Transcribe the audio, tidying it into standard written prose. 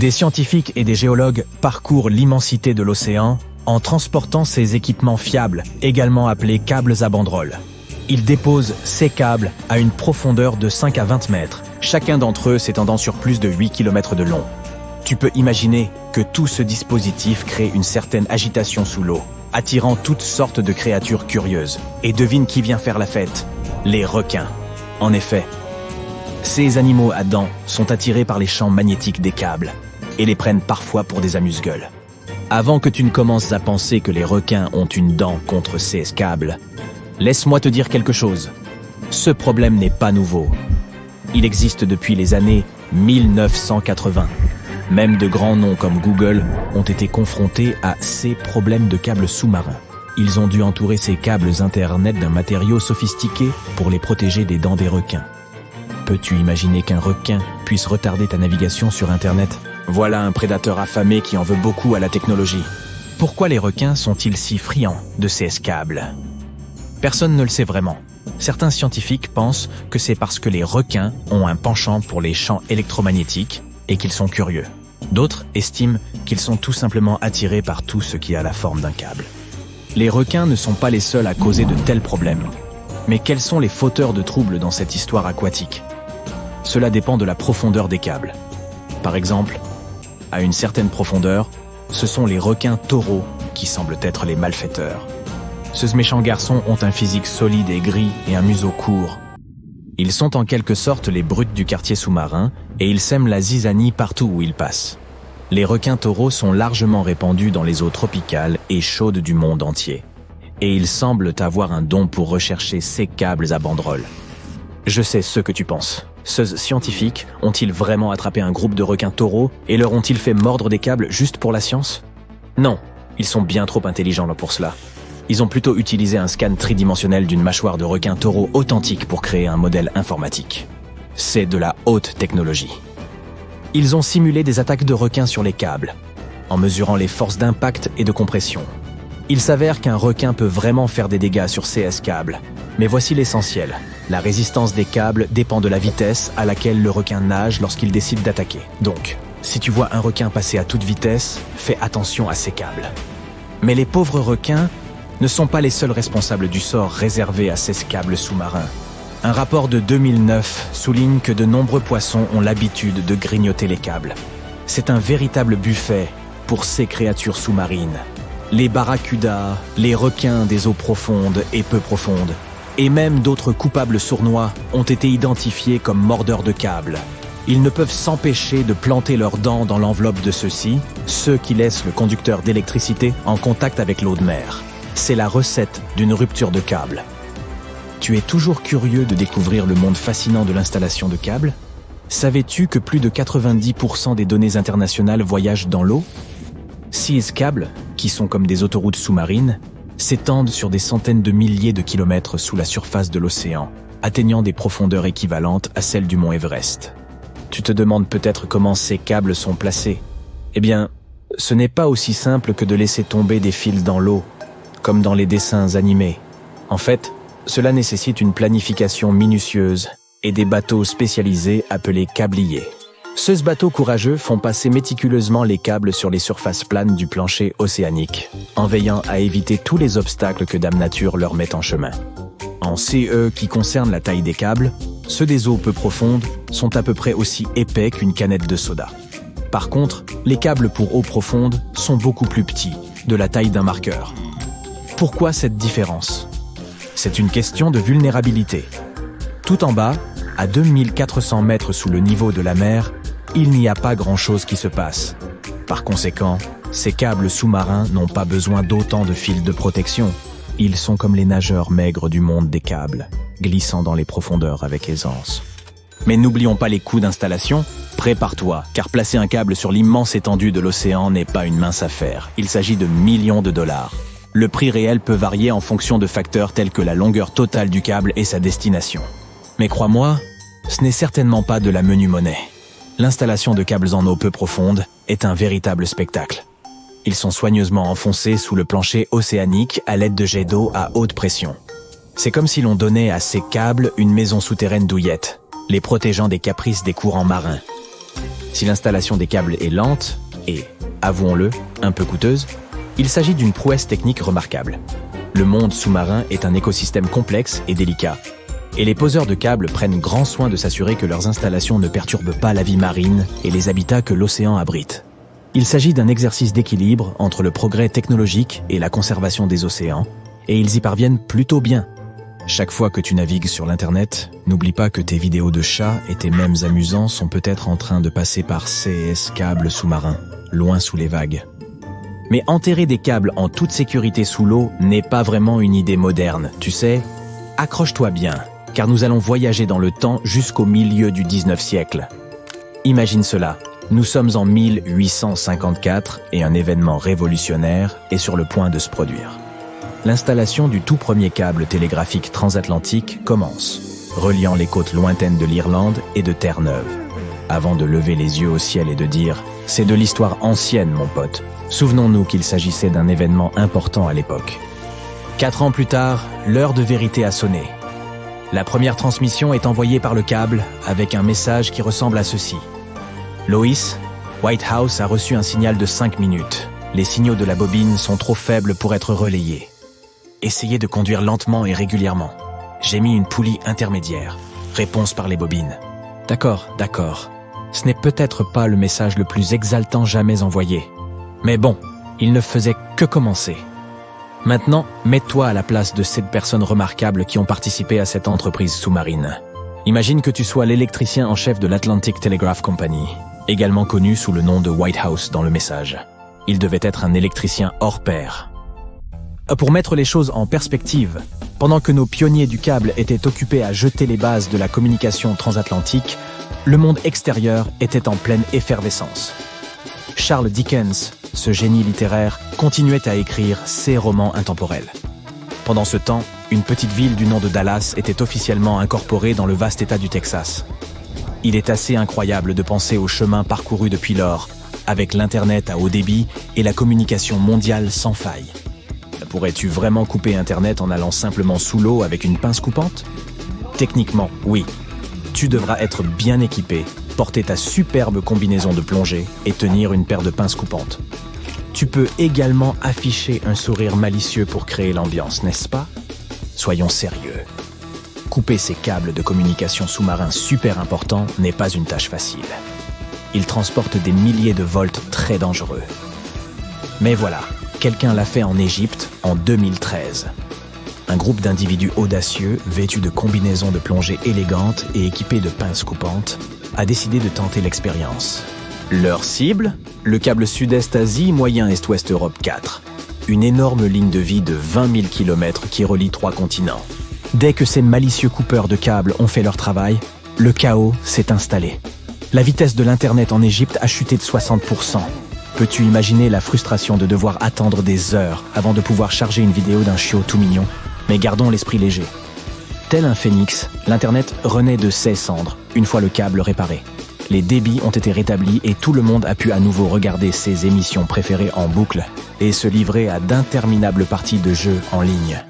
Des scientifiques et des géologues parcourent l'immensité de l'océan en transportant ces équipements fiables, également appelés câbles à banderoles. Ils déposent ces câbles à une profondeur de 5 à 20 mètres, chacun d'entre eux s'étendant sur plus de 8 km de long. Tu peux imaginer que tout ce dispositif crée une certaine agitation sous l'eau, attirant toutes sortes de créatures curieuses. Et devine qui vient faire la fête? Les requins. En effet, ces animaux à dents sont attirés par les champs magnétiques des câbles et les prennent parfois pour des amuse-gueules. Avant que tu ne commences à penser que les requins ont une dent contre ces câbles, laisse-moi te dire quelque chose. Ce problème n'est pas nouveau. Il existe depuis les années 1980. Même de grands noms comme Google ont été confrontés à ces problèmes de câbles sous-marins. Ils ont dû entourer ces câbles Internet d'un matériau sophistiqué pour les protéger des dents des requins. Peux-tu imaginer qu'un requin puisse retarder ta navigation sur Internet? Voilà un prédateur affamé qui en veut beaucoup à la technologie. Pourquoi les requins sont-ils si friands de ces câbles? Personne ne le sait vraiment. Certains scientifiques pensent que c'est parce que les requins ont un penchant pour les champs électromagnétiques et qu'ils sont curieux. D'autres estiment qu'ils sont tout simplement attirés par tout ce qui a la forme d'un câble. Les requins ne sont pas les seuls à causer de tels problèmes. Mais quels sont les fauteurs de troubles dans cette histoire aquatique? Cela dépend de la profondeur des câbles. Par exemple, à une certaine profondeur, ce sont les requins taureaux qui semblent être les malfaiteurs. Ces méchants garçons ont un physique solide et gris et un museau court. Ils sont en quelque sorte les brutes du quartier sous-marin et ils sèment la zizanie partout où ils passent. Les requins taureaux sont largement répandus dans les eaux tropicales et chaudes du monde entier. Et ils semblent avoir un don pour rechercher ces câbles à banderoles. Je sais ce que tu penses. Ces scientifiques ont-ils vraiment attrapé un groupe de requins taureaux et leur ont-ils fait mordre des câbles juste pour la science? Non, ils sont bien trop intelligents pour cela. Ils ont plutôt utilisé un scan tridimensionnel d'une mâchoire de requin taureau authentique pour créer un modèle informatique. C'est de la haute technologie. Ils ont simulé des attaques de requins sur les câbles, en mesurant les forces d'impact et de compression. Il s'avère qu'un requin peut vraiment faire des dégâts sur ces câbles. Mais voici l'essentiel. La résistance des câbles dépend de la vitesse à laquelle le requin nage lorsqu'il décide d'attaquer. Donc, si tu vois un requin passer à toute vitesse, fais attention à ces câbles. Mais les pauvres requins ne sont pas les seuls responsables du sort réservé à ces câbles sous-marins. Un rapport de 2009 souligne que de nombreux poissons ont l'habitude de grignoter les câbles. C'est un véritable buffet pour ces créatures sous-marines. Les barracudas, les requins des eaux profondes et peu profondes, et même d'autres coupables sournois ont été identifiés comme mordeurs de câbles. Ils ne peuvent s'empêcher de planter leurs dents dans l'enveloppe de ceux-ci, ceux qui laissent le conducteur d'électricité en contact avec l'eau de mer. C'est la recette d'une rupture de câble. Tu es toujours curieux de découvrir le monde fascinant de l'installation de câbles? Savais-tu que plus de 90% des données internationales voyagent dans l'eau? Ces câbles, qui sont comme des autoroutes sous-marines, s'étendent sur des centaines de milliers de kilomètres sous la surface de l'océan, atteignant des profondeurs équivalentes à celles du mont Everest. Tu te demandes peut-être comment ces câbles sont placés. Eh bien, ce n'est pas aussi simple que de laisser tomber des fils dans l'eau, comme dans les dessins animés. En fait, cela nécessite une planification minutieuse et des bateaux spécialisés appelés câbliers. Ces bateaux courageux font passer méticuleusement les câbles sur les surfaces planes du plancher océanique, en veillant à éviter tous les obstacles que Dame Nature leur met en chemin. En ce qui concerne la taille des câbles, ceux des eaux peu profondes sont à peu près aussi épais qu'une canette de soda. Par contre, les câbles pour eau profonde sont beaucoup plus petits, de la taille d'un marqueur. Pourquoi cette différence? C'est une question de vulnérabilité. Tout en bas, à 2400 mètres sous le niveau de la mer, il n'y a pas grand-chose qui se passe. Par conséquent, ces câbles sous-marins n'ont pas besoin d'autant de fils de protection. Ils sont comme les nageurs maigres du monde des câbles, glissant dans les profondeurs avec aisance. Mais n'oublions pas les coûts d'installation. Prépare-toi, car placer un câble sur l'immense étendue de l'océan n'est pas une mince affaire. Il s'agit de millions de dollars. Le prix réel peut varier en fonction de facteurs tels que la longueur totale du câble et sa destination. Mais crois-moi, ce n'est certainement pas de la menue monnaie. L'installation de câbles en eau peu profonde est un véritable spectacle. Ils sont soigneusement enfoncés sous le plancher océanique à l'aide de jets d'eau à haute pression. C'est comme si l'on donnait à ces câbles une maison souterraine douillette, les protégeant des caprices des courants marins. Si l'installation des câbles est lente et, avouons-le, un peu coûteuse, il s'agit d'une prouesse technique remarquable. Le monde sous-marin est un écosystème complexe et délicat, et les poseurs de câbles prennent grand soin de s'assurer que leurs installations ne perturbent pas la vie marine et les habitats que l'océan abrite. Il s'agit d'un exercice d'équilibre entre le progrès technologique et la conservation des océans, et ils y parviennent plutôt bien. Chaque fois que tu navigues sur l'Internet, n'oublie pas que tes vidéos de chats et tes mèmes amusants sont peut-être en train de passer par CS câbles sous-marins, loin sous les vagues. Mais enterrer des câbles en toute sécurité sous l'eau n'est pas vraiment une idée moderne, tu sais. Accroche-toi bien, car nous allons voyager dans le temps jusqu'au milieu du 19e siècle. Imagine cela, nous sommes en 1854 et un événement révolutionnaire est sur le point de se produire. L'installation du tout premier câble télégraphique transatlantique commence, reliant les côtes lointaines de l'Irlande et de Terre-Neuve. Avant de lever les yeux au ciel et de dire « C'est de l'histoire ancienne, mon pote », souvenons-nous qu'il s'agissait d'un événement important à l'époque. 4 ans plus tard, l'heure de vérité a sonné. La première transmission est envoyée par le câble avec un message qui ressemble à ceci. « Lois, White House a reçu un signal de 5 minutes. Les signaux de la bobine sont trop faibles pour être relayés. Essayez de conduire lentement et régulièrement. J'ai mis une poulie intermédiaire. Réponse par les bobines. » D'accord. Ce n'est peut-être pas le message le plus exaltant jamais envoyé. Mais bon, il ne faisait que commencer. Maintenant, mets-toi à la place de ces personnes remarquables qui ont participé à cette entreprise sous-marine. Imagine que tu sois l'électricien en chef de l'Atlantic Telegraph Company, également connu sous le nom de White House dans le message. Il devait être un électricien hors pair. Pour mettre les choses en perspective, pendant que nos pionniers du câble étaient occupés à jeter les bases de la communication transatlantique, le monde extérieur était en pleine effervescence. Charles Dickens, ce génie littéraire, continuait à écrire ses romans intemporels. Pendant ce temps, une petite ville du nom de Dallas était officiellement incorporée dans le vaste État du Texas. Il est assez incroyable de penser au chemin parcouru depuis lors, avec l'Internet à haut débit et la communication mondiale sans faille. Pourrais-tu vraiment couper Internet en allant simplement sous l'eau avec une pince coupante? Techniquement, oui. Tu devras être bien équipé, porter ta superbe combinaison de plongée et tenir une paire de pinces coupantes. Tu peux également afficher un sourire malicieux pour créer l'ambiance, n'est-ce pas? Soyons sérieux. Couper ces câbles de communication sous-marins super importants n'est pas une tâche facile. Ils transportent des milliers de volts très dangereux. Mais voilà, quelqu'un l'a fait en Égypte en 2013. Un groupe d'individus audacieux, vêtus de combinaisons de plongée élégantes et équipés de pinces coupantes, a décidé de tenter l'expérience. Leur cible? Le câble Sud-Est Asie, Moyen Est-Ouest Europe 4. Une énorme ligne de vie de 20 000 km qui relie 3 continents. Dès que ces malicieux coupeurs de câbles ont fait leur travail, le chaos s'est installé. La vitesse de l'Internet en Égypte a chuté de 60%. Peux-tu imaginer la frustration de devoir attendre des heures avant de pouvoir charger une vidéo d'un chiot tout mignon? Mais gardons l'esprit léger. Tel un phénix, l'Internet renaît de ses cendres, une fois le câble réparé. Les débits ont été rétablis et tout le monde a pu à nouveau regarder ses émissions préférées en boucle et se livrer à d'interminables parties de jeux en ligne.